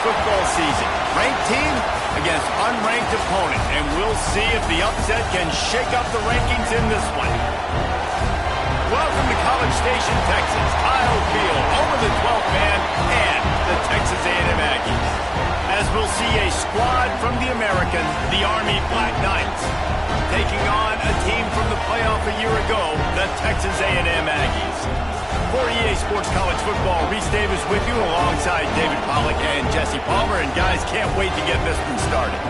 football season. Ranked team against unranked opponent, and we'll see if the upset can shake up the rankings in this one. Welcome to College Station, Texas. Kyle Field, home of the 12th man and the Texas A&M Aggies. As we'll see a squad from the American, the Army Black Knights, taking on a team from the playoff a year ago, the Texas A&M Aggies. For EA Sports College Football, Reese Davis with you alongside David Pollack and Jesse Palmer. And guys, can't wait to get this one started.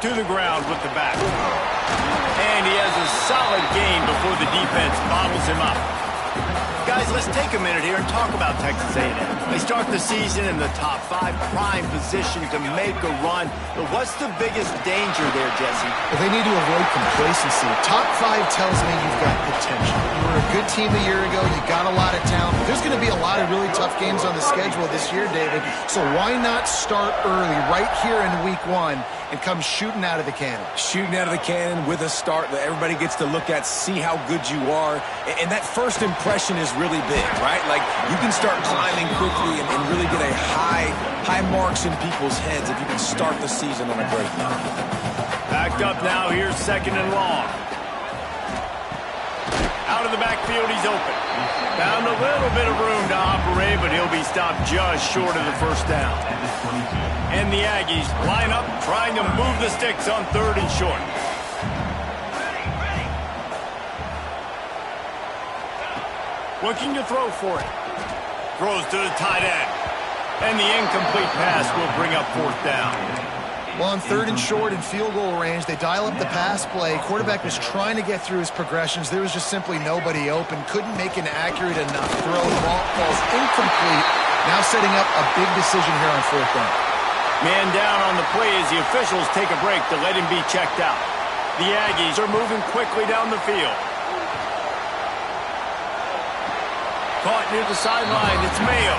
To the ground with the back. And he has a solid gain before the defense bottles him up. Guys, let's take a minute here and talk about Texas A&M. They start the season in the top 5, prime position to make a run. But what's the biggest danger there, Jesse? Well, they need to avoid complacency. Top 5 tells me you've got potential. You were a good team a year ago. You got a lot of talent. There's going to be a lot of really tough games on the schedule this year, David. So why not start early right here in week 1 and come shooting out of the cannon? Shooting out of the cannon with a start that everybody gets to look at, see how good you are. And that first impression is really big, right? Like, you can start climbing quickly and really get a high marks in people's heads if you can start the season on a great note. Backed up now, here's 2nd and long. Out of the backfield, he's open. Found a little bit of room to operate, but he'll be stopped just short of the first down. And the Aggies line up, trying to move the sticks on 3rd and short. Looking to throw for it. Throws to the tight end. And the incomplete pass will bring up 4th down. Well, on 3rd and short and field goal range, they dial up the pass play. Quarterback was trying to get through his progressions. There was just simply nobody open. Couldn't make an accurate enough throw. The ball falls incomplete. Now setting up a big decision here on 4th down. Man down on the play as the officials take a break to let him be checked out. The Aggies are moving quickly down the field. Caught near the sideline, it's Mayo.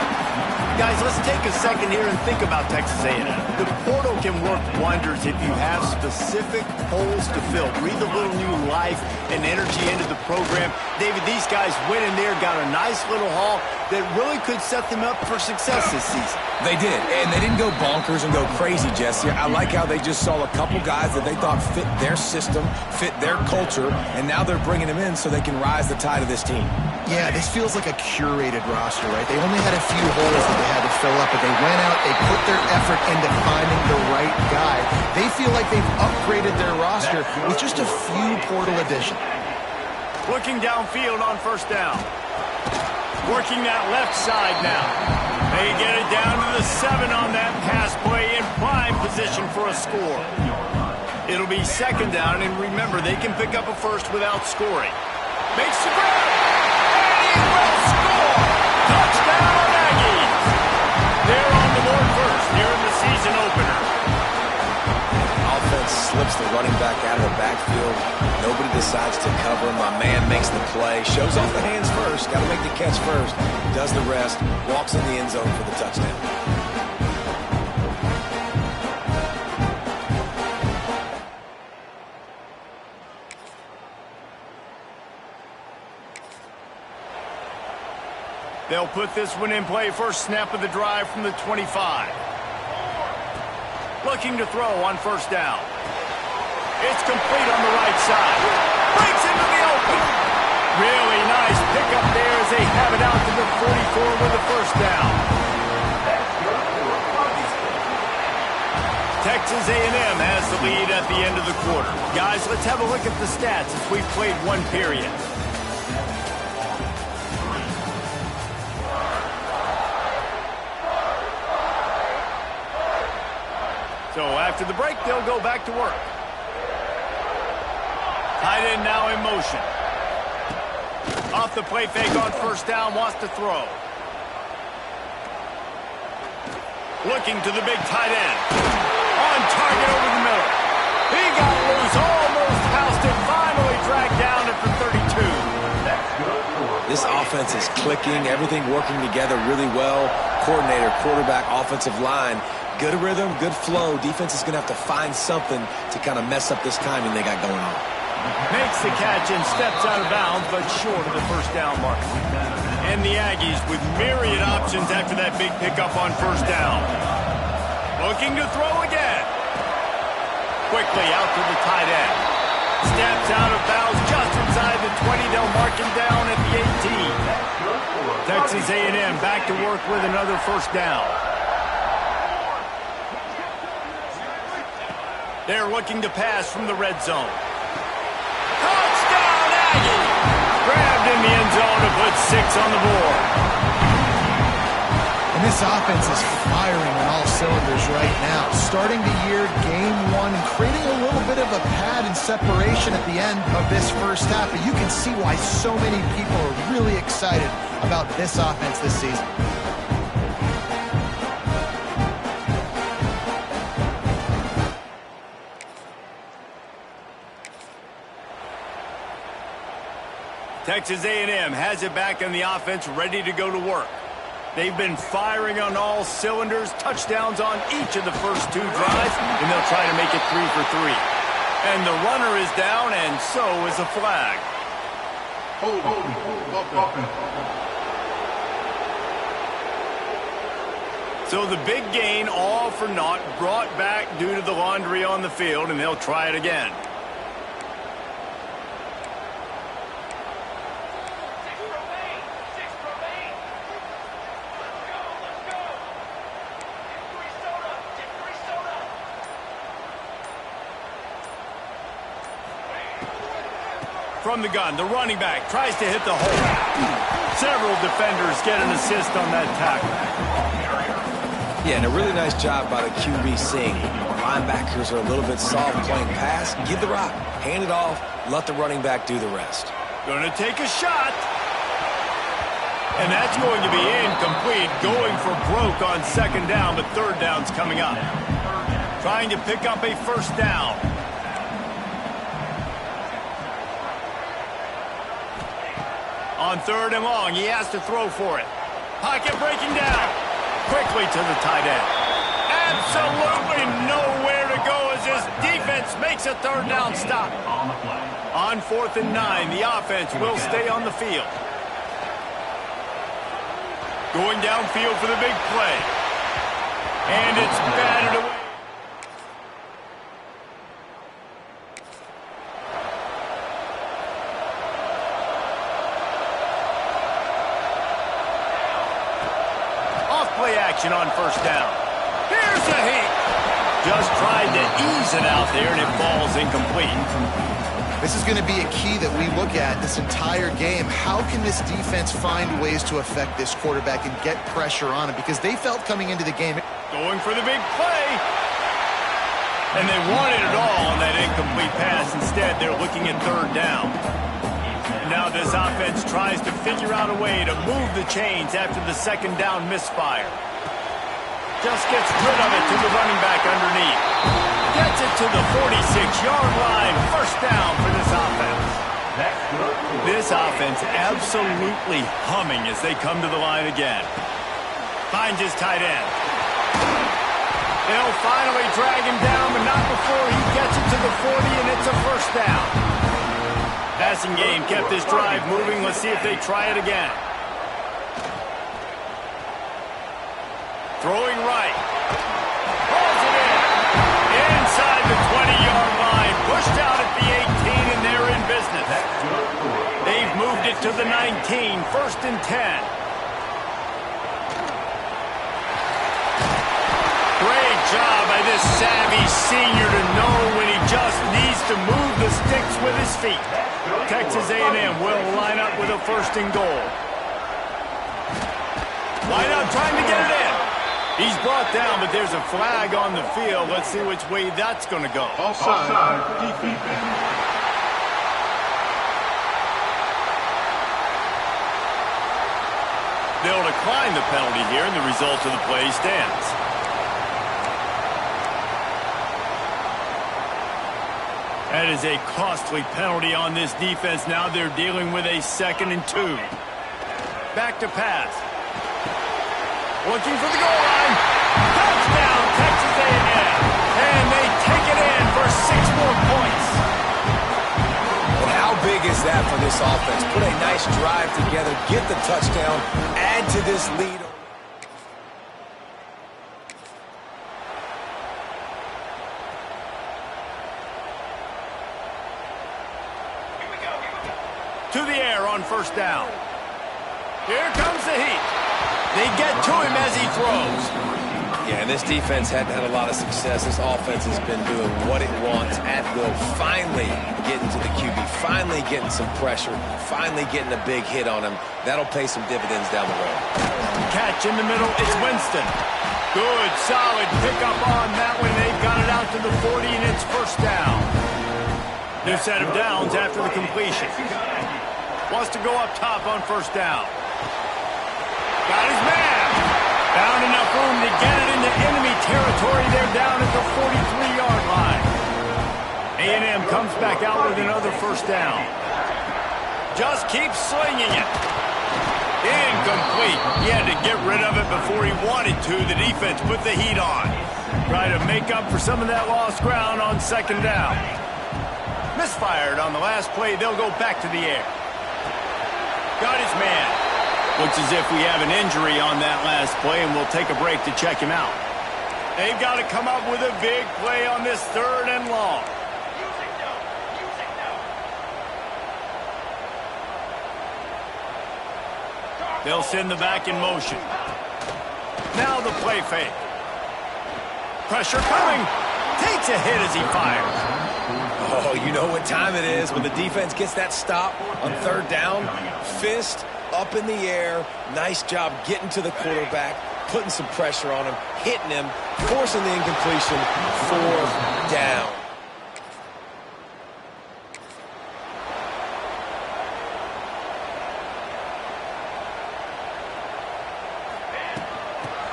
Guys, let's take a second here and think about Texas A&M. The portal can work wonders if you have specific holes to fill. Breathe a little new life and energy into the program. David, these guys went in there, got a nice little haul that really could set them up for success this season. They did, and they didn't go bonkers and go crazy, Jesse. I like how they just saw a couple guys that they thought fit their system, fit their culture, and now they're bringing them in so they can rise the tide of this team. Yeah, this feels like a curated roster, right? They only had a few holes that they had to fill up, but they went out, they put their effort into finding the right guy. They feel like they've upgraded their roster with just a few portal additions. Looking downfield on 1st down. Working that left side now. They get it down to the 7 on that pass play in prime position for a score. It'll be 2nd down, and remember, they can pick up a first without scoring. Makes the grab. He will score! Touchdown, Aggies! They're on the board first here in the season opener. Offense slips the running back out of the backfield. Nobody decides to cover him. My man makes the play. Shows off the hands first. Got to make the catch first. Does the rest. Walks in the end zone for the touchdown. They'll put this one in play. First snap of the drive from the 25. Looking to throw on 1st down. It's complete on the right side. Breaks into the open. Really nice pickup there as they have it out to the 44 with the 1st down. Texas A&M has the lead at the end of the quarter. Guys, let's have a look at the stats as we've played 1 period. So after the break, they'll go back to work. Tight end now in motion. Off the play fake on 1st down, wants to throw. Looking to the big tight end. On target over the middle. He got loose, almost housed it, finally dragged down at the 32. This offense is clicking, everything working together really well. Coordinator, quarterback, offensive line. Good rhythm, good flow. Defense is going to have to find something to kind of mess up this timing they got going on. Makes the catch and steps out of bounds, but short of the first down mark. And the Aggies with myriad options after that big pickup on first down. Looking to throw again. Quickly out to the tight end. Steps out of bounds just inside the 20. They'll mark him down at the 18. Texas A&M back to work with another first down. They're looking to pass from the red zone. Touchdown, Aggie! Grabbed in the end zone to put 6 on the board. And this offense is firing on all cylinders right now. Starting the year, game 1, and creating a little bit of a pad and separation at the end of this first half. But you can see why so many people are really excited about this offense this season. Texas A&M has it back in the offense, ready to go to work. They've been firing on all cylinders, touchdowns on each of the first 2 drives, and they'll try to make it 3 for 3. And the runner is down, and so is a flag. So the big gain, all for naught, brought back due to the laundry on the field, and they'll try it again. From the gun, the running back tries to hit the hole. Several defenders get an assist on that tackle. Yeah, and a really nice job by the QB seeing. Linebackers are a little bit soft playing pass. Give the rock, hand it off, let the running back do the rest. Going to take a shot. And that's going to be incomplete. Going for broke on second down, but third down's coming up. Trying to pick up a first down. On third and long, he has to throw for it. Pocket breaking down. Quickly to the tight end. Absolutely nowhere to go as this defense makes a third down stop. On 4th and 9, the offense will stay on the field. Going downfield for the big play. And it's batted away. Play action on first down. Here's a heat. Just tried to ease it out there, and it falls incomplete. This is going to be a key that we look at this entire game. How can this defense find ways to affect this quarterback and get pressure on him? Because they felt coming into the game. Going for the big play. And they wanted it all on that incomplete pass. Instead, they're looking at third down. Now this offense tries to figure out a way to move the chains after the second down misfire. Just gets rid of it to the running back underneath. Gets it to the 46-yard line. First down for this offense. This offense absolutely humming as they come to the line again. Finds his tight end. They'll finally drag him down, but not before he gets it to the 40, and it's a first down. Passing game kept this drive moving. Let's see if they try it again. Throwing right. Pulls it in. Inside the 20-yard line. Pushed out at the 18, and they're in business. They've moved it to the 19. 1st and 10. Great job by this savvy senior to know when he just needs to move the sticks with his feet. Texas A&M will line up with a 1st and goal. Line up trying to get it in. He's brought down, but there's a flag on the field. Let's see which way that's going to go. Offside. Defense. They'll decline the penalty here, and the result of the play stands. That is a costly penalty on this defense. Now they're dealing with a 2nd and 2. Back to pass. Looking for the goal line. Touchdown, Texas A&M. And they take it in for 6 more points. Well, how big is that for this offense? Put a nice drive together, get the touchdown, add to this lead. To the air on 1st down. Here comes the heat. They get to him as he throws. Yeah, and this defense hadn't had a lot of success. This offense has been doing what it wants at will. Finally getting to the QB. Finally getting some pressure. Finally getting a big hit on him. That'll pay some dividends down the road. Catch in the middle. It's Winston. Good, solid pickup on that one. They've got it out to the 40, and it's 1st down. New set of downs after the completion. Wants to go up top on 1st down. Got his man. Found enough room to get it into enemy territory. They're down at the 43-yard line. A&M comes back out with another 1st down. Just keeps slinging it. Incomplete. He had to get rid of it before he wanted to. The defense put the heat on. Try to make up for some of that lost ground on 2nd down. Misfired on the last play. They'll go back to the air. Got his man. Looks as if we have an injury on that last play, and we'll take a break to check him out. They've got to come up with a big play on this 3rd and long. They'll send the back in motion. Now the play fake. Pressure coming. Takes a hit as he fires. Oh, you know what time it is when the defense gets that stop on 3rd down. Fist up in the air. Nice job getting to the quarterback, putting some pressure on him, hitting him, forcing the incompletion. 4th down.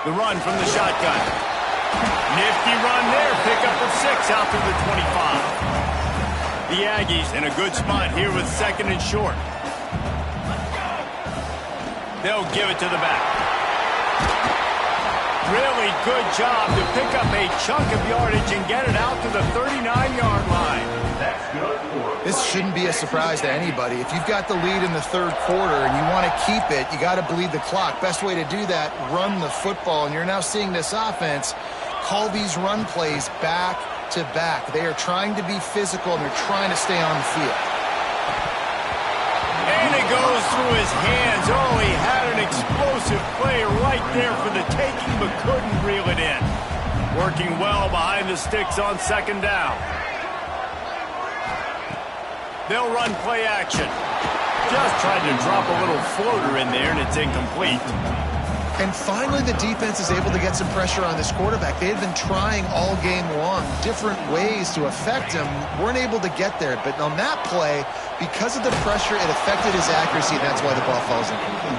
The run from the shotgun. Nifty run there. Pickup of 6 out to the 25. The Aggies in a good spot here with 2nd and short. They'll give it to the back. Really good job to pick up a chunk of yardage and get it out to the 39-yard line. This shouldn't be a surprise to anybody. If you've got the lead in the 3rd quarter and you want to keep it, you got to bleed the clock. Best way to do that, run the football. And you're now seeing this offense call these run plays back to back. They are trying to be physical, and they're trying to stay on the field. And it goes through his hands. Oh, he had an explosive play right there for the taking, but couldn't reel it in. Working well behind the sticks on 2nd down. They'll run play action. Just tried to drop a little floater in there, and it's incomplete. And finally, the defense is able to get some pressure on this quarterback. They had been trying all game long different ways to affect him. Weren't able to get there. But on that play, because of the pressure, it affected his accuracy, and that's why the ball falls incomplete.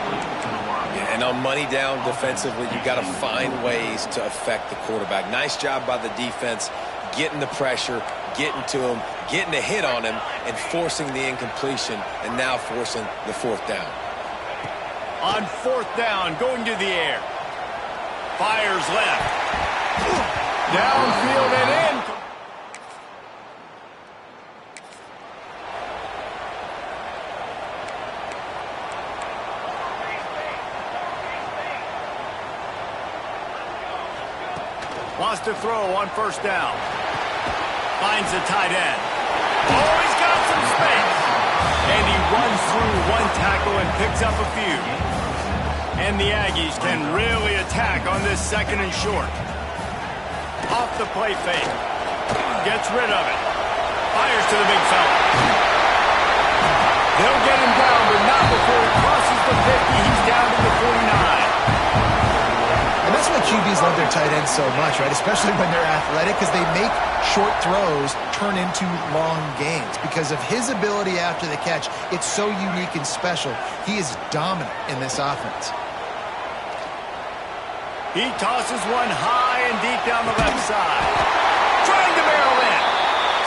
Yeah, and on money down defensively, you got to find ways to affect the quarterback. Nice job by the defense, getting the pressure, getting to him, getting a hit on him, and forcing the incompletion, and now forcing the 4th down. On 4th down, going to the air. Fires left. Downfield and in. Wants to throw on 1st down. Finds the tight end. Oh, he's got some space. And he runs through one tackle and picks up a few. And the Aggies can really attack on this 2nd and short. Off the play fake. Gets rid of it. Fires to the big fella. They'll get him down, but not before he crosses the 50. He's down to the 49. And that's why QBs love their tight ends so much, right? Especially when they're athletic, because they make short throws turn into long gains. Because of his ability after the catch, it's so unique and special. He is dominant in this offense. He tosses one high and deep down the left side. Trying to barrel in.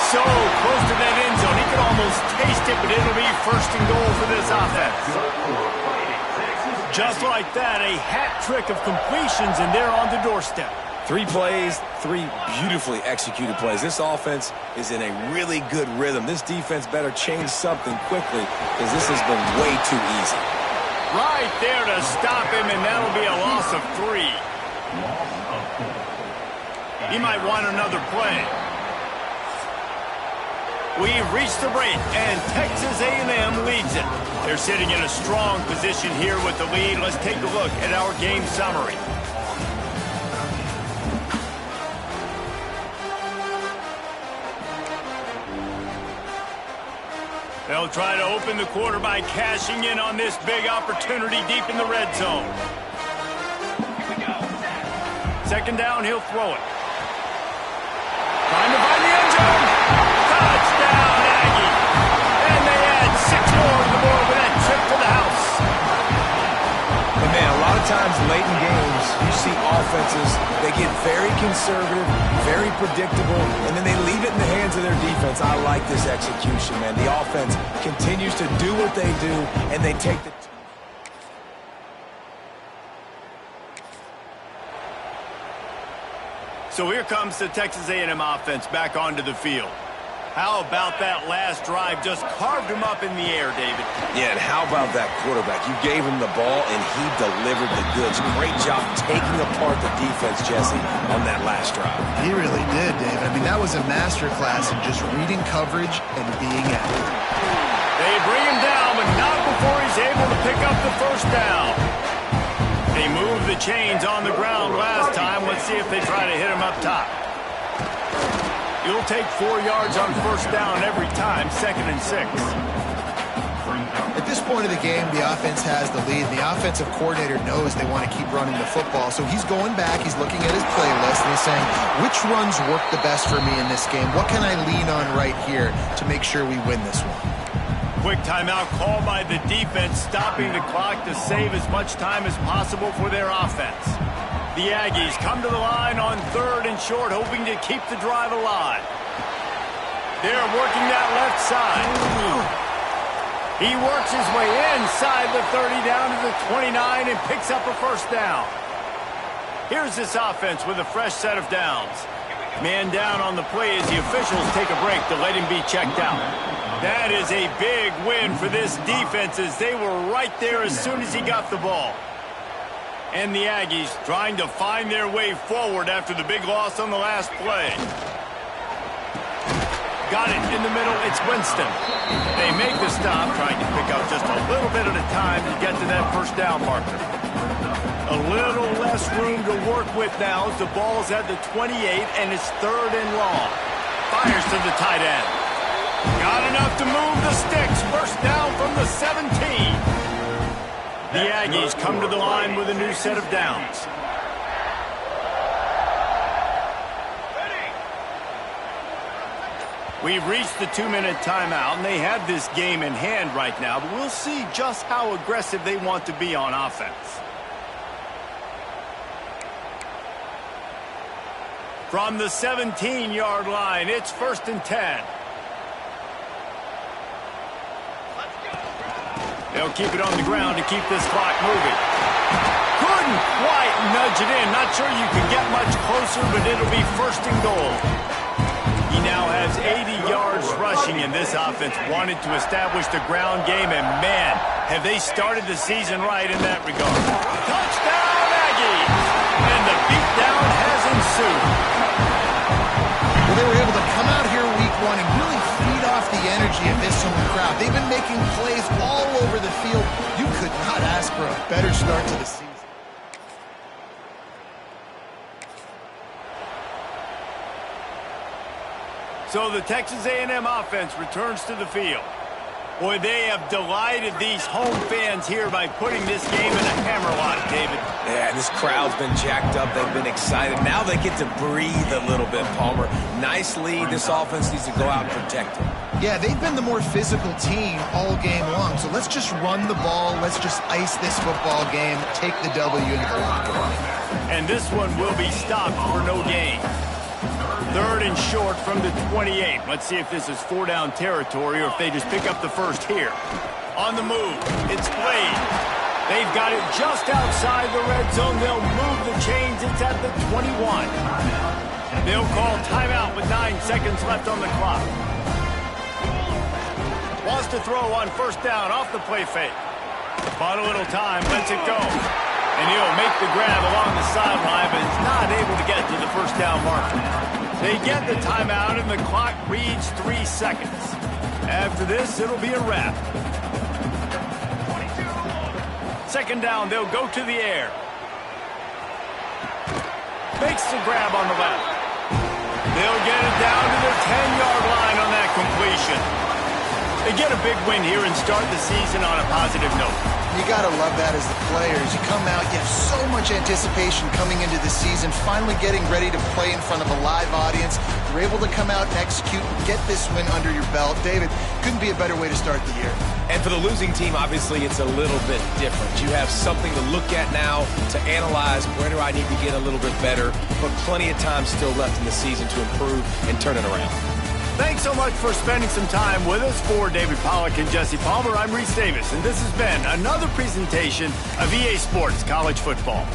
So close to that first and goal for this offense. Just like that, a hat trick of completions, and they're on the doorstep. 3 plays, 3 beautifully executed plays. This offense is in a really good rhythm. This defense better change something quickly because this has been way too easy. Right there to stop him, and that'll be a loss of 3. He might want another play. We've reached the break, and Texas A&M leads it. They're sitting in a strong position here with the lead. Let's take a look at our game summary. They'll try to open the quarter by cashing in on this big opportunity deep in the red zone. Second down, he'll throw it. Trying to find the end zone. Touchdown, Aggie. And they add 6 more to the board with that trip to the house. And man, a lot of times late in games, you see offenses, they get very conservative, very predictable, and then they leave it in the hands of their defense. I like this execution, man. The offense continues to do what they do, and they take the... So here comes the Texas A&M offense back onto the field. How about that last drive? Just carved him up in the air, David. Yeah, and how about that quarterback? You gave him the ball, and he delivered the goods. Great job taking apart the defense, Jesse, on that last drive. He really did, David. I mean, that was a masterclass in just reading coverage and being accurate. They bring him down, but not before he's able to pick up the first down. They moved the chains on the ground last time. Let's see if they try to hit him up top. You'll take 4 yards on first down every time, 2nd and 6. At this point of the game, the offense has the lead. The offensive coordinator knows they want to keep running the football. So he's going back, he's looking at his playlist, and he's saying, which runs work the best for me in this game? What can I lean on right here to make sure we win this one? Quick timeout called by the defense, stopping the clock to save as much time as possible for their offense. The Aggies come to the line on 3rd and short, hoping to keep the drive alive. They're working that left side. He works his way inside the 30 down to the 29 and picks up a first down. Here's this offense with a fresh set of downs. Man down on the play as the officials take a break to let him be checked out. That is a big win for this defense as they were right there as soon as he got the ball. And the Aggies trying to find their way forward after the big loss on the last play. Got it in the middle. It's Winston. They make the stop, trying to pick up just a little bit at a time to get to that first down marker. A little less room to work with now as the ball's at the 28 and it's 3rd and long. Fires to the tight end. Got enough to move the sticks. First down from the 17. The Aggies come to the line with a new set of downs. We've reached the 2-minute timeout, and they have this game in hand right now, but we'll see just how aggressive they want to be on offense. From the 17-yard line, it's 1st and 10. They'll keep it on the ground to keep this clock moving. Couldn't quite nudge it in. Not sure you can get much closer, but it'll be 1st and goal. He now has 80 yards rushing, and this offense wanted to establish the ground game, and man, have they started the season right in that regard. Touchdown, Aggies! And the beatdown has ensued. Well, they were able to come out here week 1 and really feed off the energy of this home crowd. They've been making plays all over the field. You could not ask for a better start to the season. So the Texas A&M offense returns to the field. Boy, they have delighted these home fans here by putting this game in a hammerlock, David. Yeah, this crowd's been jacked up. They've been excited. Now they get to breathe a little bit, Palmer. Nice lead. This offense needs to go out and protect it. Yeah, they've been the more physical team all game long. So let's just run the ball. Let's just ice this football game, take the W, and go on. And this one will be stopped for no gain. Third and short from the 28. Let's see if this is four-down territory or if they just pick up the first here. On the move, it's Blade. They've got it just outside the red zone. They'll move the chains. It's at the 21. They'll call timeout with 9 seconds left on the clock. Wants to throw on first down off the play fake. Bought a little time, lets it go. And he'll make the grab along the sideline, but is not able to get to the first down marker. They get the timeout, and the clock reads 3 seconds. After this, it'll be a wrap. Second down, they'll go to the air. Makes the grab on the left. They'll get it down to the 10-yard line on that completion. They get a big win here and start the season on a positive note. You got to love that as the players. You come out, you have so much anticipation coming into the season, finally getting ready to play in front of a live audience. You're able to come out and execute and get this win under your belt. David, couldn't be a better way to start the year. And for the losing team, obviously, it's a little bit different. You have something to look at now to analyze where do I need to get a little bit better, but plenty of time still left in the season to improve and turn it around. Thanks so much for spending some time with us. For David Pollack and Jesse Palmer, I'm Reese Davis, and this has been another presentation of EA Sports College Football.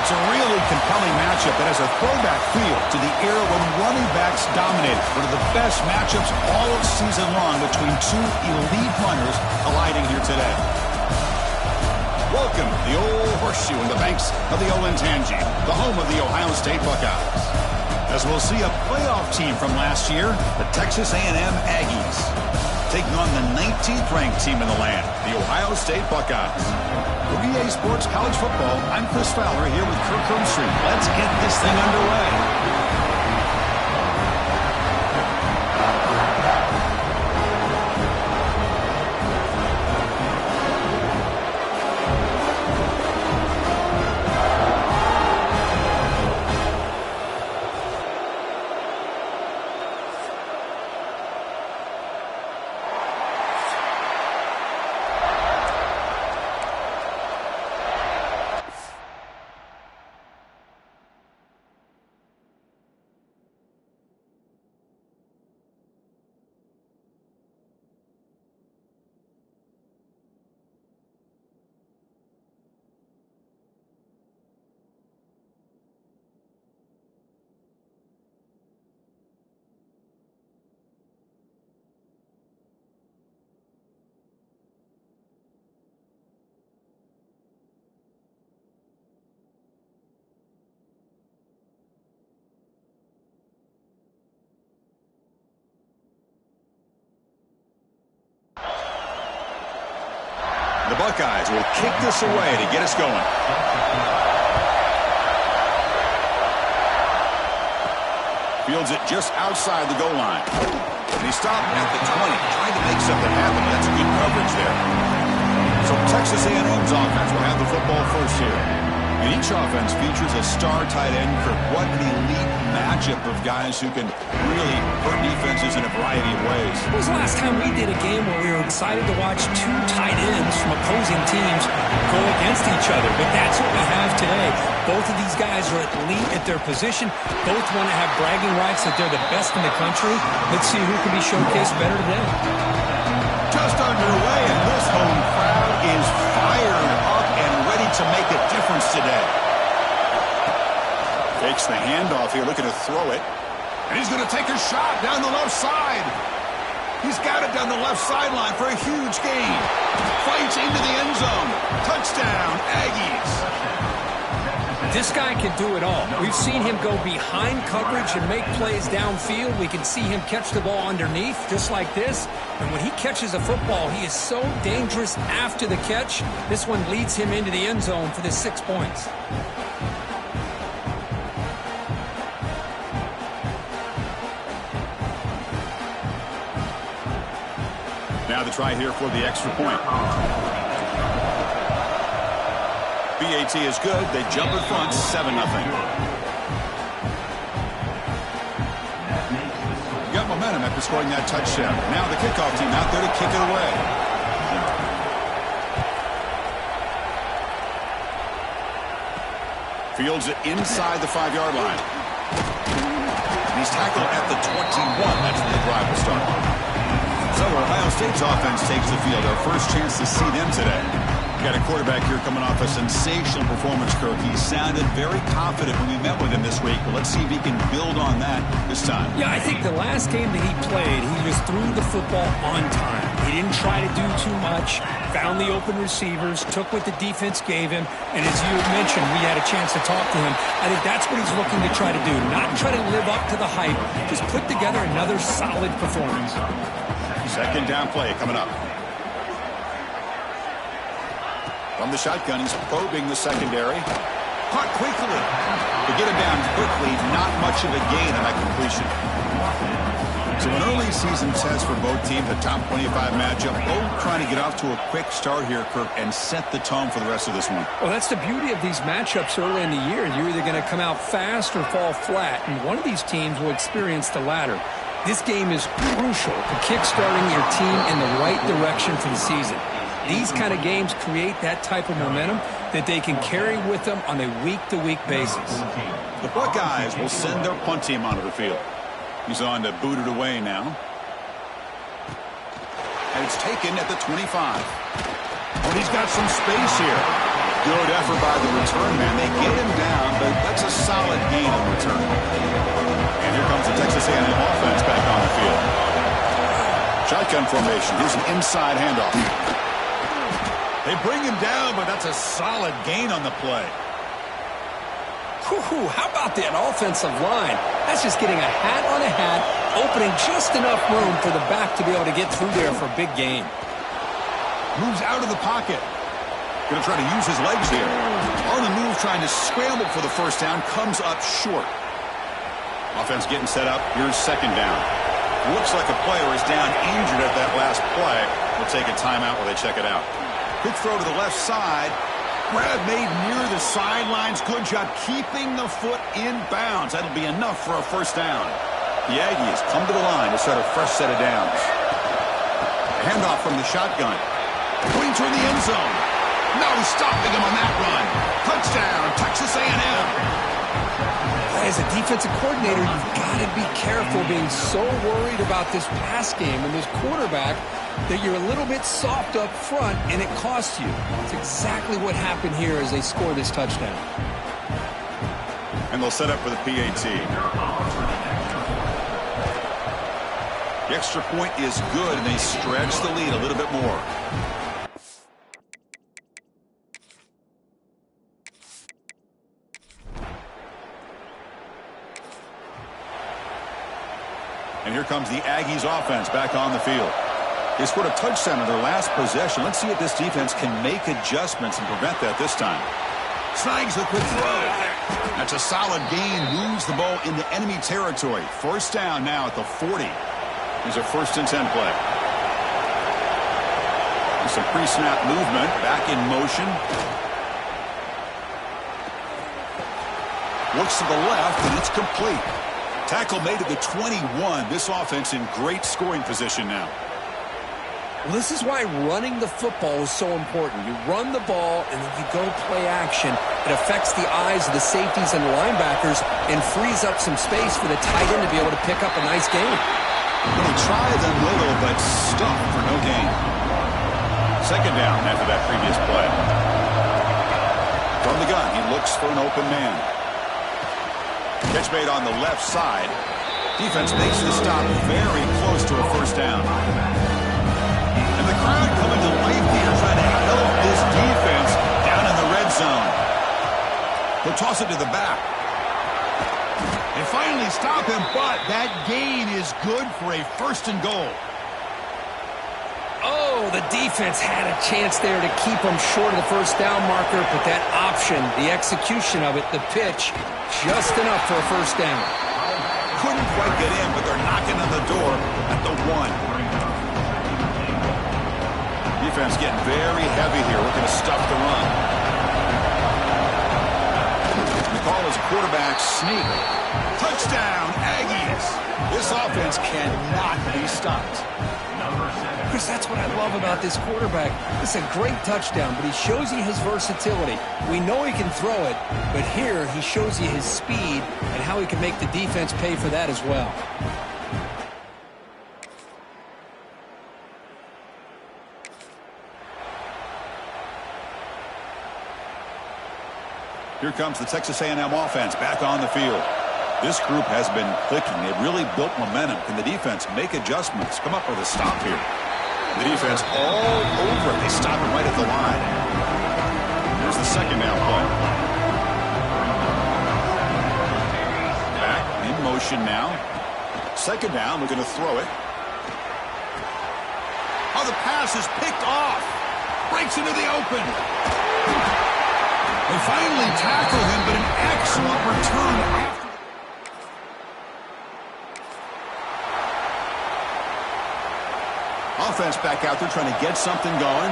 It's a really compelling matchup that has a throwback feel to the era when running backs dominated. One of the best matchups all season long between two elite runners colliding here today. Welcome to the Old Horseshoe in the banks of the Olentangy, the home of the Ohio State Buckeyes. As we'll see a playoff team from last year, the Texas A&M Aggies, taking on the 19th ranked team in the land, the Ohio State Buckeyes. For EA Sports College Football, I'm Chris Fowler here with Kirk Herbstreit. Let's get this thing underway. Buckeyes will kick this away to get us going. Fields it just outside the goal line. And he stopped at the 20, trying to make something happen. That's good coverage there. So Texas A&M's offense will have the football first here. And each offense features a star tight end. For what an elite matchup of guys who can really hurt defenses in a variety of ways. When was the last time we did a game where we were excited to watch two tight ends from opposing teams go against each other? But that's what we have today. Both of these guys are elite at their position. Both want to have bragging rights that they're the best in the country. Let's see who can be showcased better today. Just underway, and this home crowd is fired up and ready to make a difference today. Takes the handoff here, looking to throw it. And he's going to take a shot down the left side. He's got it down the left sideline for a huge gain. Fights into the end zone. Touchdown, Aggies. This guy can do it all. We've seen him go behind coverage and make plays downfield. We can see him catch the ball underneath, just like this. And when he catches a football, he is so dangerous after the catch. This one leads him into the end zone for the 6 points. Now the try here for the extra point. BAT is good. They jump in front, 7-0. Got momentum after scoring that touchdown. Now the kickoff team out there to kick it away. Fields it inside the 5-yard line. And he's tackled at the 21. That's where the drive will start. So Ohio State's offense takes the field. Our first chance to see them today. Got a quarterback here coming off a sensational performance, Kirk. He sounded very confident when we met with him this week, but let's see if he can build on that this time. Yeah, I think the last game that he played, he just threw the football on time. He didn't try to do too much, found the open receivers, took what the defense gave him, and as you mentioned, we had a chance to talk to him. I think that's what he's looking to try to do, not try to live up to the hype, just put together another solid performance. Second down play coming up. From the shotgun, he's probing the secondary. Caught quickly. To get him down quickly, not much of a gain on that completion. So an early season test for both teams, a top 25 matchup. Both trying to get off to a quick start here, Kirk, and set the tone for the rest of this one. Well, that's the beauty of these matchups early in the year. You're either going to come out fast or fall flat, and one of these teams will experience the latter. This game is crucial to kickstarting your team in the right direction for the season. These kind of games create that type of momentum that they can carry with them on a week-to-week basis. The Buckeyes will send their punt team onto the field. He's on to boot it away now. And it's taken at the 25. Oh, he's got some space here. Good effort by the return man. They get him down, but that's a solid gain on return. And here comes the Texas A&M offense back on the field. Shotgun formation. Here's an inside handoff. They bring him down, but that's a solid gain on the play. Whew, how about that offensive line? That's just getting a hat on a hat, opening just enough room for the back to be able to get through there for a big gain. Moves out of the pocket. Going to try to use his legs here. On the move, trying to scramble for the first down, comes up short. Offense getting set up. Here's second down. Looks like a player is down injured at that last play. We'll take a timeout while they check it out. Quick throw to the left side. Grab made near the sidelines. Good job keeping the foot in bounds. That'll be enough for a first down. The Aggies come to the line to start a fresh set of downs. Handoff from the shotgun. Going toward the end zone. No stopping him on that run. Touchdown, Texas A&M. As a defensive coordinator, you've got to be careful being so worried about this pass game and this quarterback that you're a little bit soft up front and it costs you. It's exactly what happened here as they score this touchdown. And they'll set up for the PAT. The extra point is good, and they stretch the lead a little bit more. And here comes the Aggies offense back on the field. They scored a touchdown in their last possession. Let's see if this defense can make adjustments and prevent that this time. Snags the quick throw. That's a solid gain. Moves the ball into enemy territory. First down now at the 40. Here's a 1st and 10 play. There's some pre-snap movement. Back in motion. Looks to the left, and it's complete. Tackle made at the 21. This offense in great scoring position now. Well, this is why running the football is so important. You run the ball, and then you go play action. It affects the eyes of the safeties and the linebackers and frees up some space for the tight end to be able to pick up a nice gain. They try them little, but stuffed for no gain. 2nd down after that previous play. From the gun, he looks for an open man. Catch made on the left side. Defense makes the stop very close to a 1st down. And the crowd coming to life here trying to help this defense down in the red zone. They'll toss it to the back. They finally stop him, but that gain is good for a 1st and goal. Oh, the defense had a chance there to keep them short of the 1st down marker, but that option, the execution of it, the pitch, just enough for a 1st down. Couldn't quite get in, but they're knocking on the door at the 1. Defense getting very heavy here, looking to stuff the run. The call is quarterback sneak. Touchdown, Aggies. This offense cannot be stopped. Chris, that's what I love about this quarterback. It's a great touchdown, but he shows you his versatility. We know he can throw it, but here he shows you his speed and how he can make the defense pay for that as well. Here comes the Texas A&M offense back on the field. This group has been clicking. They've really built momentum. Can the defense make adjustments? Come up with a stop here. The defense all over it. They stop it right at the line. Here's the 2nd down play. Back in motion now. 2nd down, looking to throw it. Oh, the pass is picked off. Breaks into the open. They finally tackle him, but an excellent return after. Offense back out there trying to get something going.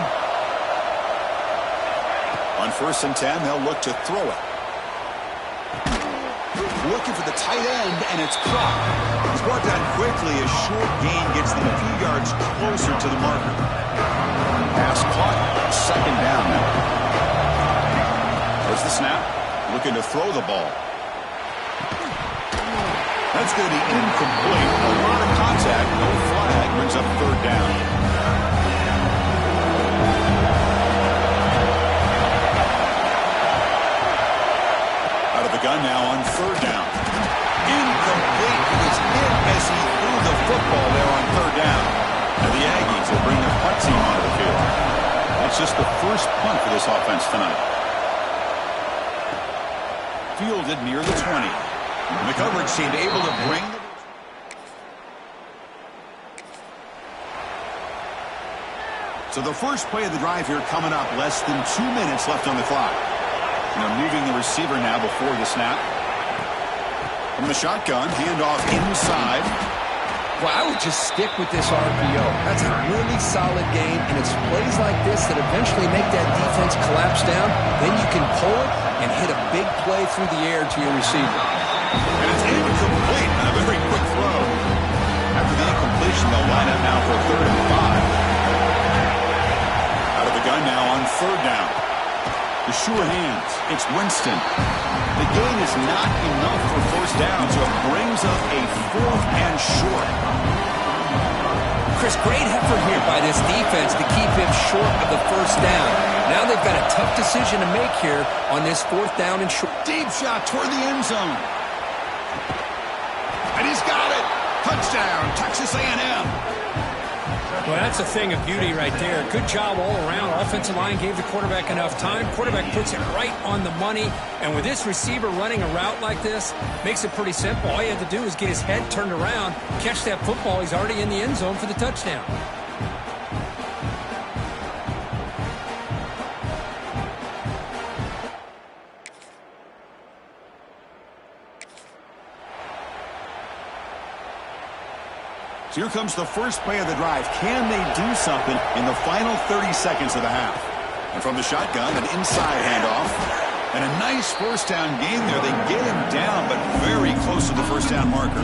On 1st and 10, they'll look to throw it. Looking for the tight end, and it's caught. It's brought down quickly as short gain gets them a few yards closer to the marker. Pass caught. 2nd down now. There's the snap. Looking to throw the ball. That's going to be incomplete. A lot of contact. No flag. Brings up 3rd down. Out of the gun now on 3rd down. Incomplete. He was hit as he threw the football there on 3rd down. And the Aggies will bring their punt team onto the field. That's just the first punt for this offense tonight. Fielded near the 20. And the coverage seemed able to bring the... So the first play of the drive here coming up. Less than 2 minutes left on the clock. And they're moving the receiver now before the snap. From the shotgun, handoff inside. Well, I would just stick with this RPO. That's a really solid game, and it's plays like this that eventually make that defense collapse down. Then you can pull it and hit a big play through the air to your receiver. And it's incomplete on a very quick throw. After the incompletion, they'll line up now for a 3rd and 5. Out of the gun now on 3rd down. The sure hands. It's Winston. The gain is not enough for 1st down, so it brings up a 4th and short. Chris, great effort here by this defense to keep him short of the 1st down. Now they've got a tough decision to make here on this 4th down and short. Deep shot toward the end zone. And he's got it. Touchdown, Texas A&M. Well, that's a thing of beauty right there. Good job all around. Offensive line gave the quarterback enough time. Quarterback puts it right on the money. And with this receiver running a route like this, makes it pretty simple. All you have to do is get his head turned around, catch that football. He's already in the end zone for the touchdown. So here comes the first play of the drive. Can they do something in the final 30 seconds of the half? And from the shotgun, an inside handoff. And a nice first down game there. They get him down, but very close to the first down marker.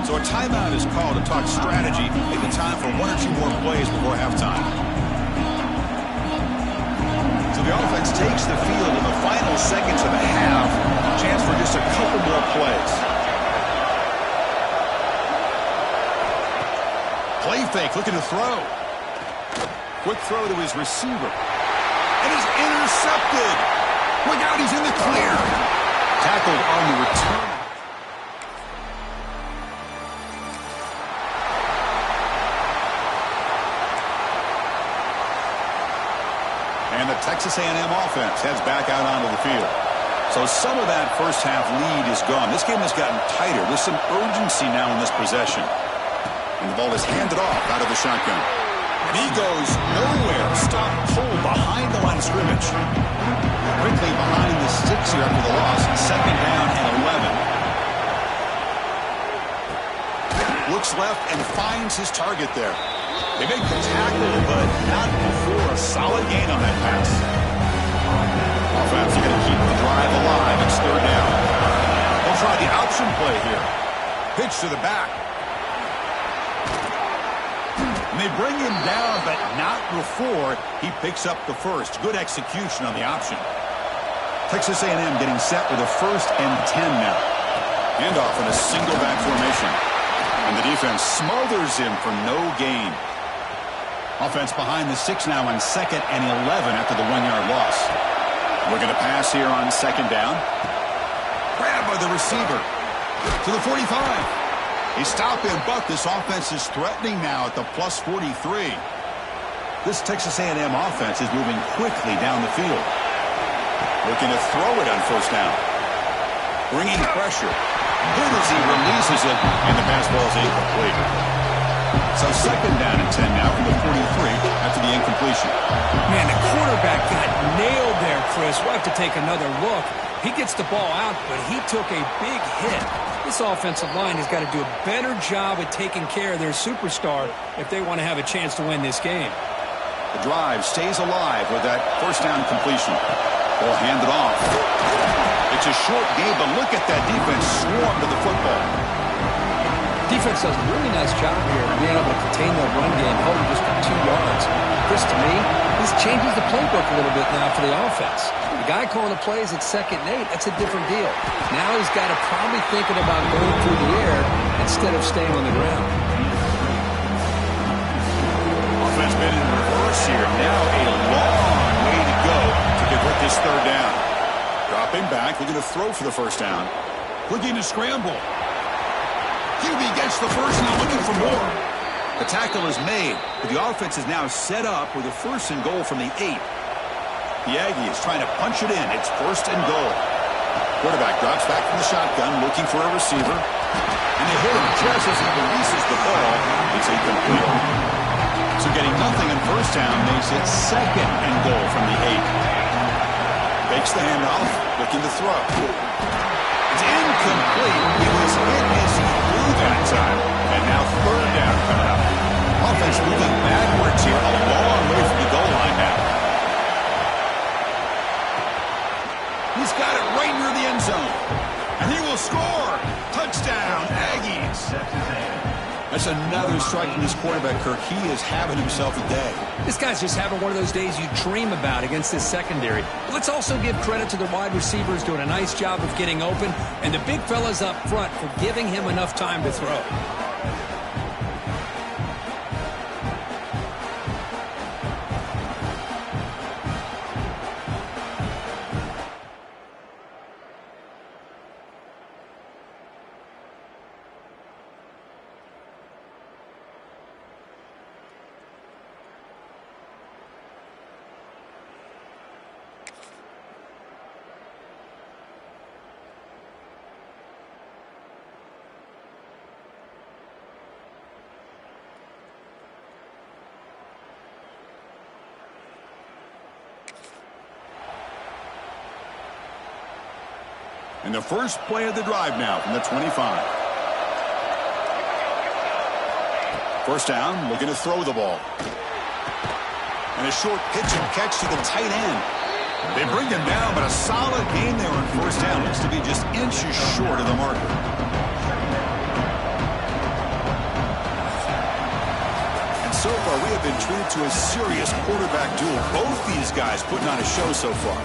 So a timeout is called to talk strategy. Maybe time for one or two more plays before halftime. So the offense takes the field in the final seconds of the half. Chance for just a couple more plays. Play fake, looking to throw. Quick throw to his receiver. And he's intercepted. Look out, he's in the clear. Tackled on the return. And the Texas A&M offense heads back out onto the field. So some of that first half lead is gone. This game has gotten tighter with some urgency now in this possession. And the ball is handed off out of the shotgun. And he goes nowhere. Stop pull behind the line of scrimmage. Quickly behind the sticks here after the loss. Second down and 11. Looks left and finds his target there. They make the tackle, but not before a solid gain on that pass. Offense, going to keep the drive alive. It's third down. They'll try the option play here. Pitch to the back. And they bring him down, but not before he picks up the first. Good execution on the option. Texas A&M getting set with a 1st and 10 now. Handoff in a single back formation. And the defense smothers him for no gain. Offense behind the 6 now on 2nd and 11 after the 1-yard loss. We're going to pass here on 2nd down. Grab by the receiver to the 45. He stopped him, but this offense is threatening now at the plus 43. This Texas A&M offense is moving quickly down the field. Looking to throw it on 1st down. Bringing pressure. Good as he releases it, and the pass ball is incomplete. So 2nd down and 10 now from the 43 after the incompletion. Man, the quarterback got nailed there, Chris. We'll have to take another look. He gets the ball out, but he took a big hit. This offensive line has got to do a better job at taking care of their superstar if they want to have a chance to win this game. The drive stays alive with that 1st down completion. Ball handed off. It's a short game, but look at that defense swarm to the football. Defense does a really nice job here of being able to contain that run game, holding just for 2 yards. This, to me, this changes the playbook a little bit now for the offense. The guy calling the plays at 2nd and 8, that's a different deal. Now he's got to probably thinking about going through the air instead of staying on the ground. Offense been in reverse here. Now a long way to go to convert this 3rd down. Dropping back, looking to throw for the 1st down. Looking to scramble. QB gets the first, now looking for more. The tackle is made, but the offense is now set up with a 1st and goal from the 8. The Aggie is trying to punch it in. It's 1st and goal. Quarterback drops back from the shotgun, looking for a receiver. And they hit him just as he releases the ball. It's incomplete. So getting nothing on 1st down makes it 2nd and goal from the 8. Fakes the handoff, looking to throw. It's incomplete. He was hit as he threw that time. And now 3rd down coming up. Offense moving backwards here, a long way from the goal line now. He's got it right near the end zone. And he will score. Touchdown, Aggies. That's another strike from this quarterback, Kirk. He is having himself a day. This guy's just having one of those days you dream about against this secondary. But let's also give credit to the wide receivers doing a nice job of getting open, and the big fellas up front for giving him enough time to throw. And the first play of the drive now from the 25. First down, looking to throw the ball. And a short pitch and catch to the tight end. They bring him down, but a solid gain there on first down. Looks to be just inches short of the marker. And so far, we have been treated to a serious quarterback duel. Both these guys putting on a show so far.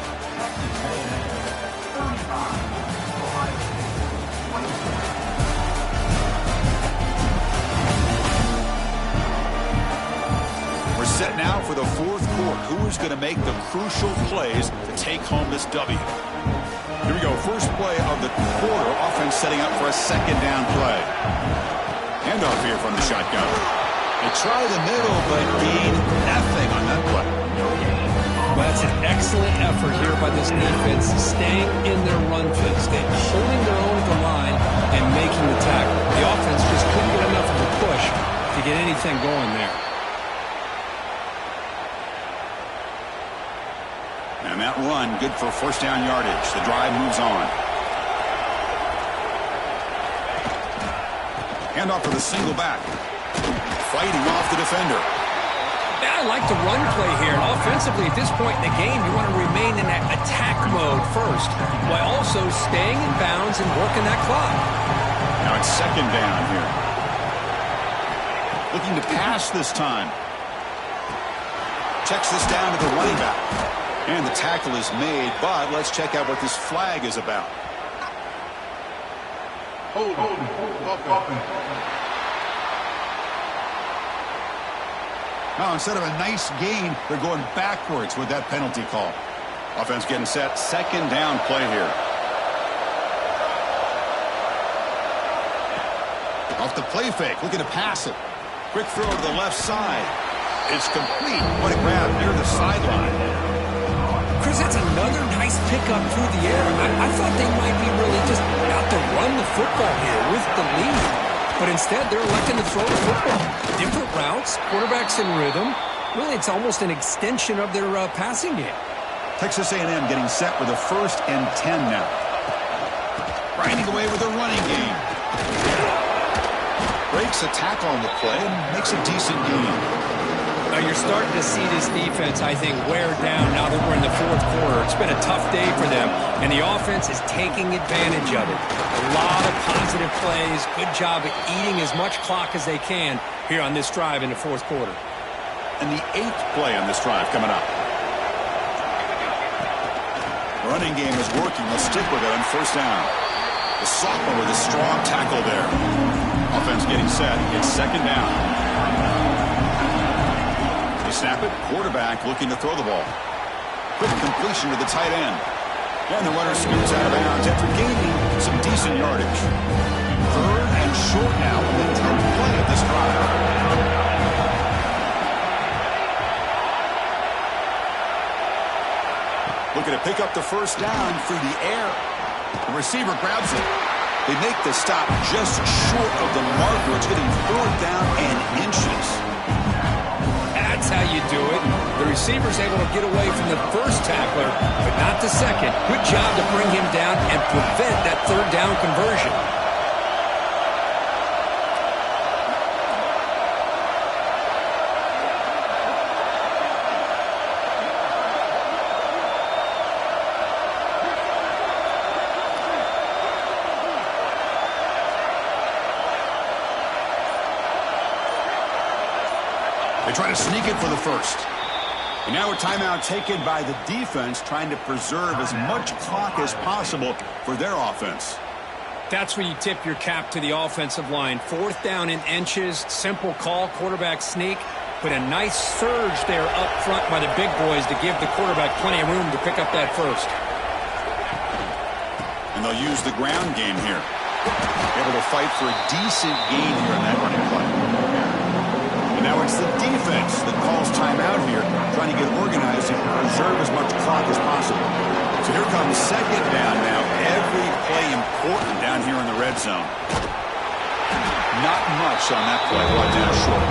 Set now for the fourth quarter. Who is going to make the crucial plays to take home this W? Here we go. First play of the quarter. Offense setting up for a second down play. Handoff here from the shotgun. They try the middle, but gain nothing on that play. Well, that's an excellent effort here by this defense, staying in their run fits. They're holding their own at the line and making the tackle. The offense just couldn't get enough of a push to get anything going there. And that run, good for first down yardage. The drive moves on. Handoff for the single back. Fighting off the defender. Yeah, I like the run play here. And offensively, at this point in the game, you want to remain in that attack mode first, while also staying in bounds and working that clock. Now it's second down here. Looking to pass this time. Checks this down to the running back. And the tackle is made, but let's check out what this flag is about. Hold. Now, instead of a nice gain, they're going backwards with that penalty call. Offense getting set. Second down play here. Off the play fake, looking to pass it. Quick throw to the left side. It's complete. What a grab near the sideline. Chris, that's another nice pickup through the air. I thought they might be really just out to run the football here with the lead. But instead, they're electing to throw the football. Different routes, quarterbacks in rhythm. Really, it's almost an extension of their passing game. Texas A&M getting set with a 1st and 10 now. Grinding away with a running game. Breaks a tackle on the play and makes a decent gain. Now you're starting to see this defense, I think, wear down now that we're in the fourth quarter. It's been a tough day for them, and the offense is taking advantage of it. A lot of positive plays. Good job at eating as much clock as they can here on this drive in the fourth quarter. And the 8th play on this drive coming up. Running game is working. Let's stick with it on first down. The sophomore with a strong tackle there. Offense getting set. It's second down. Snap it. Quarterback looking to throw the ball. Quick completion to the tight end. And the runner scoots out of bounds after gaining some decent yardage. 3rd and short now on the 10th play of this drive. Looking to pick up the first down through the air. The receiver grabs it. They make the stop just short of the marker. It's getting 4th down and inches. That's how you do it. The receiver's able to get away from the first tackler, but not the second. Good job to bring him down and prevent that 3rd down conversion. They try to sneak it for the first. And now a timeout taken by the defense, trying to preserve as much clock as possible for their offense. That's where you tip your cap to the offensive line. 4th down in inches, simple call, quarterback sneak, but a nice surge there up front by the big boys to give the quarterback plenty of room to pick up that first. And they'll use the ground game here. Able to fight for a decent gain here in that running play. Now it's the defense that calls timeout here, trying to get organized and preserve as much clock as possible. So here comes second down now. Every play important down here in the red zone. Not much on that play. Brought down short.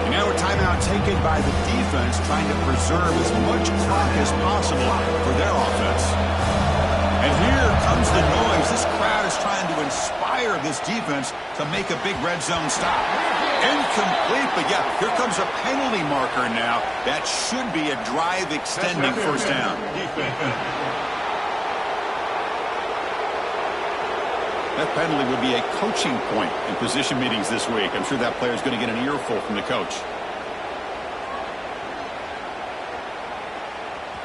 And now a timeout taken by the defense, trying to preserve as much clock as possible for their offense. And here comes the noise. This crowd is trying to inspire this defense to make a big red zone stop. Incomplete, but yeah, here comes a penalty marker now. That should be a drive-extending first down. That penalty would be a coaching point in position meetings this week. I'm sure that player is going to get an earful from the coach.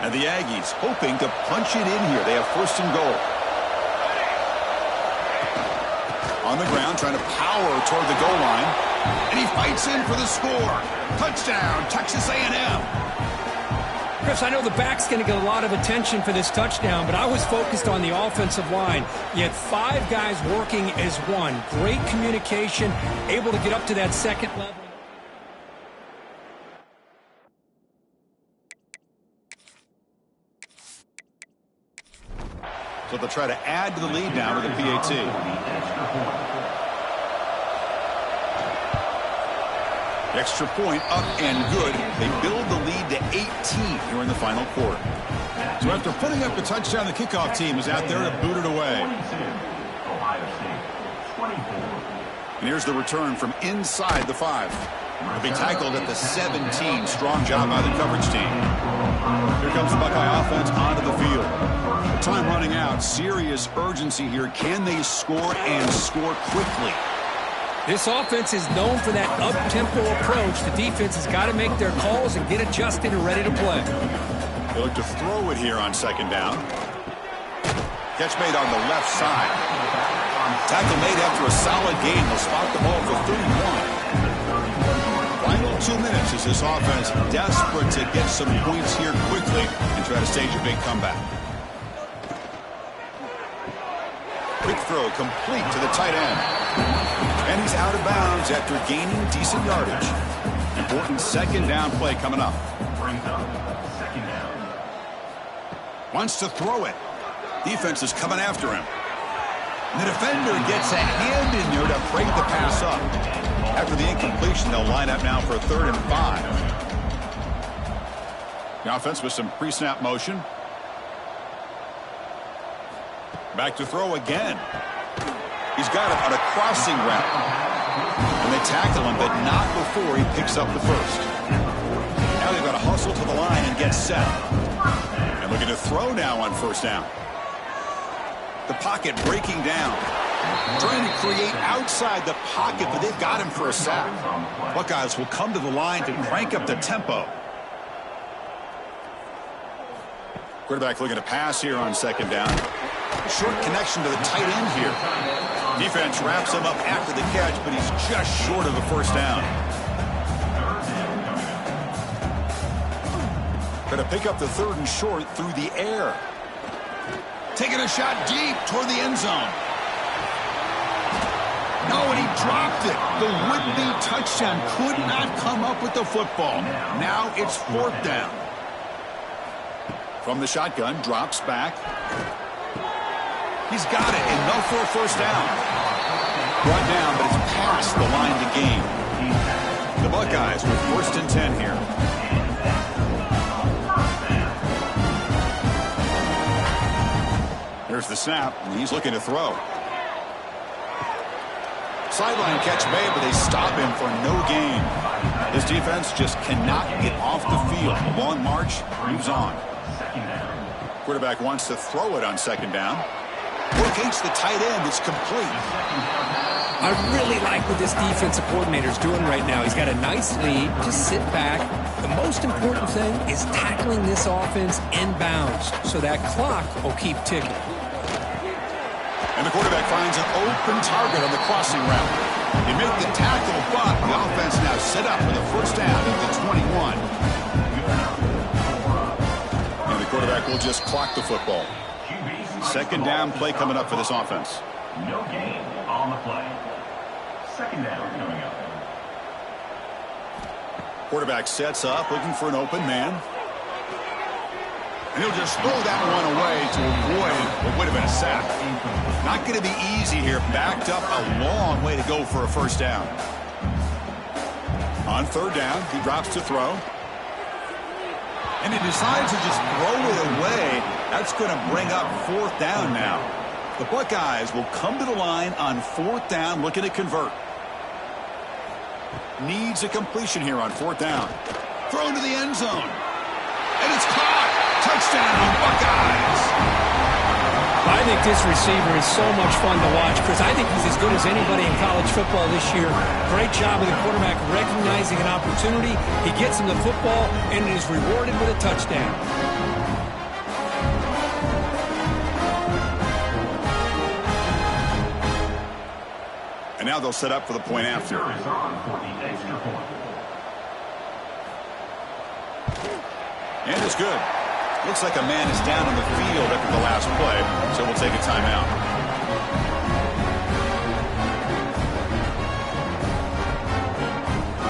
And the Aggies hoping to punch it in here. They have first and goal. On the ground, trying to power toward the goal line. And he fights in for the score. Touchdown, Texas A&M. Chris, I know the back's going to get a lot of attention for this touchdown, but I was focused on the offensive line. You had 5 guys working as one. Great communication, able to get up to that second level. So they'll try to add to the lead now with a PAT. Extra point up and good. They build the lead to 18 here in the final quarter. So after putting up the touchdown, the kickoff team is out there to boot it away. And here's the return from inside the 5. He'll be tackled at the 17. Strong job by the coverage team. Here comes the Buckeye offense onto the field. Time running out. Serious urgency here. Can they score and score quickly? This offense is known for that up-tempo approach. The defense has got to make their calls and get adjusted and ready to play. They look to throw it here on second down. Catch made on the left side. Tackle made after a solid gain. They'll spot the ball for 31. Final 2 minutes as this offense desperate to get some points here quickly and try to stage a big comeback. Quick throw complete to the tight end. And he's out of bounds after gaining decent yardage. Important second down play coming up. Wants to throw it. Defense is coming after him. And the defender gets a hand in there to break the pass up. After the incompletion, they'll line up now for a 3rd and 5. The offense with some pre-snap motion. Back to throw again. He's got it on a crossing route. And they tackle him, but not before he picks up the first. Now they've got to hustle to the line and get set. And looking to throw now on first down. The pocket breaking down. Trying to create outside the pocket, but they've got him for a sack. Buckeyes will come to the line to crank up the tempo. Quarterback looking to pass here on second down. Short connection to the tight end here. Defense wraps him up after the catch, but he's just short of the first down. Going to pick up the 3rd and short through the air. Taking a shot deep toward the end zone. No, and he dropped it. The would-be touchdown could not come up with the football. Now it's 4th down. From the shotgun, drops back. He's got it, enough for a first down. Brought down, but it's past the line to gain. The Buckeyes with 1st and 10 here. There's the snap, and he's looking to throw. Sideline catch made, but they stop him for no gain. This defense just cannot get off the field. A long march moves on. Quarterback wants to throw it on second down. Locates the tight end. It's complete. I really like what this defensive coordinator is doing right now. He's got a nice lead. Just sit back. The most important thing is tackling this offense inbounds so that clock will keep ticking. And the quarterback finds an open target on the crossing route. He made the tackle, but the offense now set up for the first down at the 21. And the quarterback will just clock the football. Second down play coming up for this offense. No gain on the play. Second down coming up. Quarterback sets up, looking for an open man. And he'll just throw that one away to avoid what would have been a sack. Not going to be easy here. Backed up a long way to go for a first down. On third down, he drops to throw. And he decides to just throw it away That's going to bring up 4th down now. The Buckeyes will come to the line on 4th down, looking to convert. Needs a completion here on 4th down. Thrown to the end zone. And it's caught. Touchdown, Buckeyes. I think this receiver is so much fun to watch because I think he's as good as anybody in college football this year. Great job of the quarterback recognizing an opportunity. He gets him the football and is rewarded with a touchdown. And now they'll set up for the point after. And it's good. Looks like a man is down on the field after the last play, so we'll take a timeout.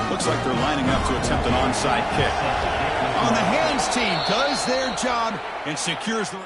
Looks like they're lining up to attempt an onside kick. On the hands team does their job and secures the...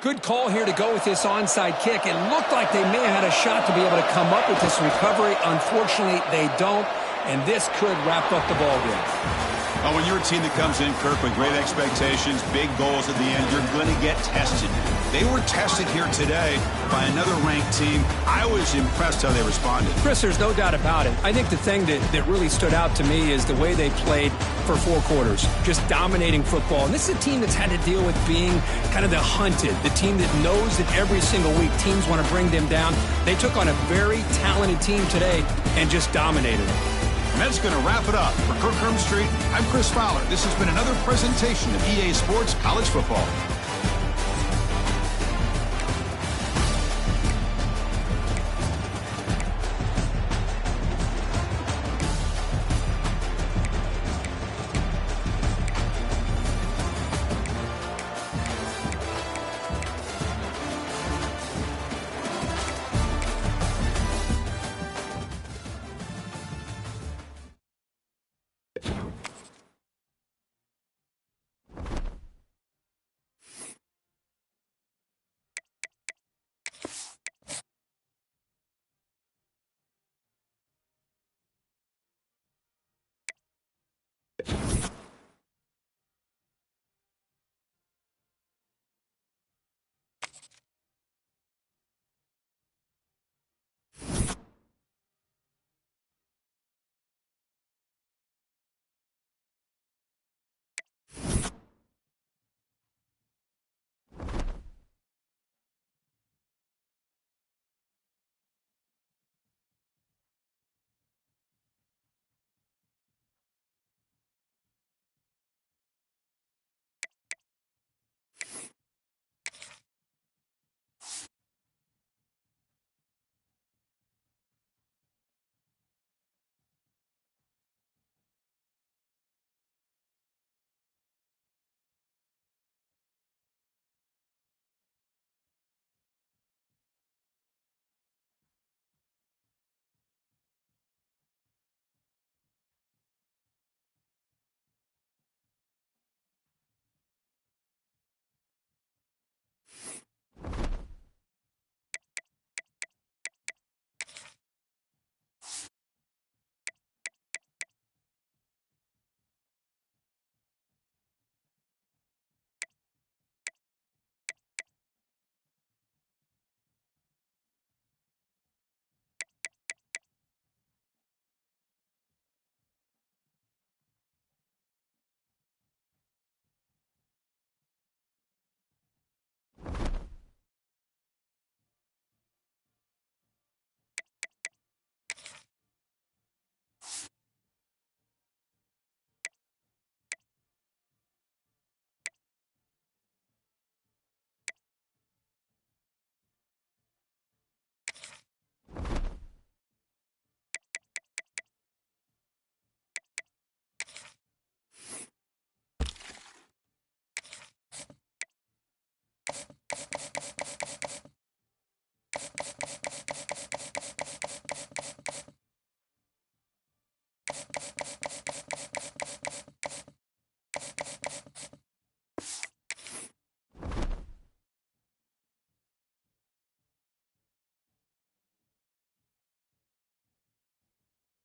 Good call here to go with this onside kick. It looked like they may have had a shot to be able to come up with this recovery. Unfortunately, they don't, and this could wrap up the ballgame. Oh, when you're a team that comes in, Kirk, with great expectations, big goals at the end, you're going to get tested. They were tested here today by another ranked team. I was impressed how they responded. Chris, there's no doubt about it. I think the thing that really stood out to me is the way they played for 4 quarters, just dominating football. And this is a team that's had to deal with being kind of the hunted, the team that knows that every single week teams want to bring them down. They took on a very talented team today and just dominated them. And that's going to wrap it up. For Kirk Street, I'm Chris Fowler. This has been another presentation of EA Sports College Football.